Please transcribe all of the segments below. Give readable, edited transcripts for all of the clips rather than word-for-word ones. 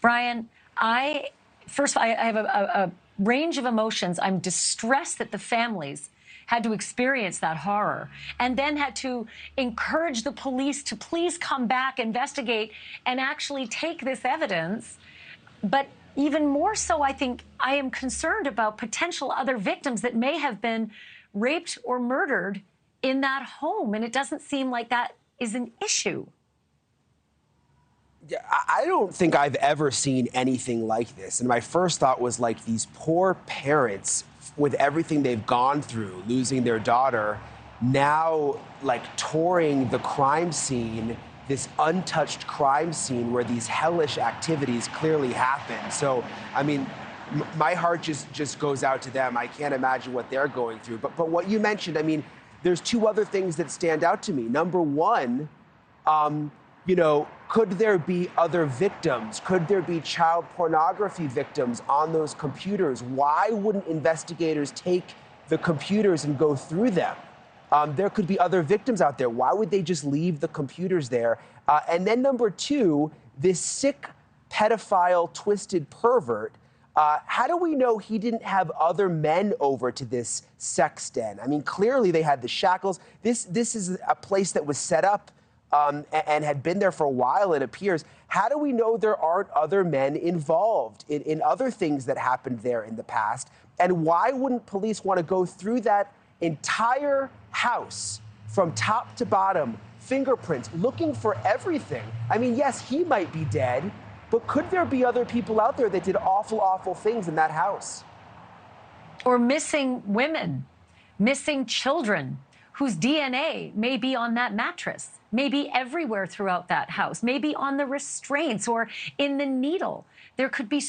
Brian, I have a range of emotions. I'm distressed that the families had to experience that horror and then had to encourage the police to please come back, investigate, and actually take this evidence. But even more so, I think I am concerned about potential other victims that may have been raped or murdered in that home. And it doesn't seem like that is an issue. Yeah, I don't think I've ever seen anything like this. And my first thought was like these poor parents with everything they've gone through, losing their daughter, now like touring the crime scene, this untouched crime scene where these hellish activities clearly happen. So, I mean, my heart just goes out to them. I can't imagine what they're going through. But what you mentioned, I mean, there's two other things that stand out to me. Number one, you know, could there be other victims? Could there be child pornography victims on those computers? Why wouldn't investigators take the computers and go through them? There could be other victims out there. Why would they just leave the computers there? And then number two, this sick pedophile, twisted pervert, how do we know he didn't have other men over to this sex den? I mean, clearly they had the shackles. This is a place that was set up and had been there for a while, it appears. How do we know there aren't other men involved in other things that happened there in the past? And why wouldn't police want to go through that entire house from top to bottom, fingerprints, looking for everything? I mean, yes, he might be dead, but could there be other people out there that did awful, awful things in that house? Or missing women, missing children whose DNA may be on that mattress, may be everywhere throughout that house, maybe on the restraints or in the needle. There could be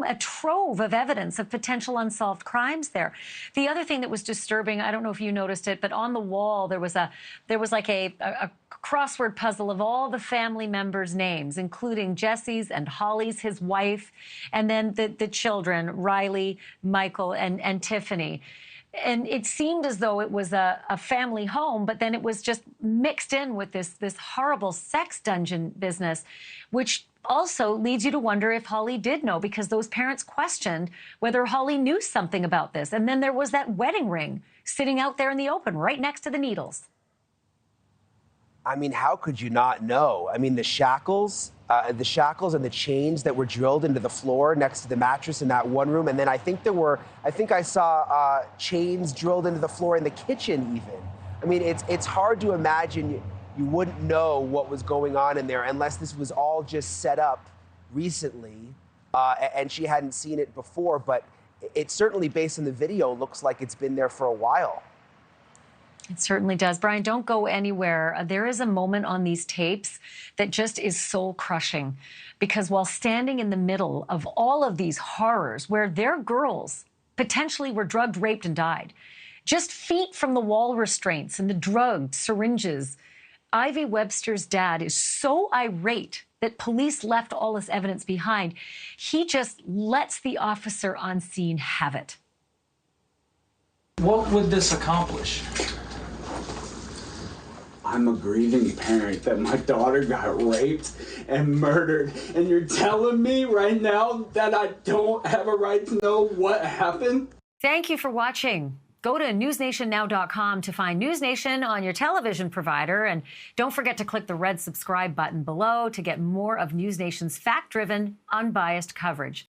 a trove of evidence of potential unsolved crimes there. The other thing that was disturbing, I don't know if you noticed it, but on the wall there was like a crossword puzzle of all the family members' names, including Jesse's and Holly's, his wife, and then the children, Riley, Michael, and Tiffany. And it seemed as though it was a family home, but then it was just mixed in with this horrible sex dungeon business, which also leads you to wonder if Holly did know, because those parents questioned whether Holly knew something about this. And then there was that wedding ring sitting out there in the open right next to the needles. I mean, how could you not know? I mean, the shackles and the chains that were drilled into the floor next to the mattress in that one room. And then I think I saw chains drilled into the floor in the kitchen even. I mean, it's hard to imagine you wouldn't know what was going on in there unless this was all just set up recently and she hadn't seen it before. But it certainly, based on the video, looks like it's been there for a while. It certainly does. Brian, don't go anywhere. There is a moment on these tapes that just is soul-crushing, because while standing in the middle of all of these horrors where their girls potentially were drugged, raped, and died, just feet from the wall restraints and the drugged syringes, Ivy Webster's dad is so irate that police left all this evidence behind. He just lets the officer on scene have it. What would this accomplish? I'm a grieving parent that my daughter got raped and murdered, and you're telling me right now that I don't have a right to know what happened? Thank you for watching. Go to newsnationnow.com to find NewsNation on your television provider, and don't forget to click the red subscribe button below to get more of NewsNation's fact-driven, unbiased coverage.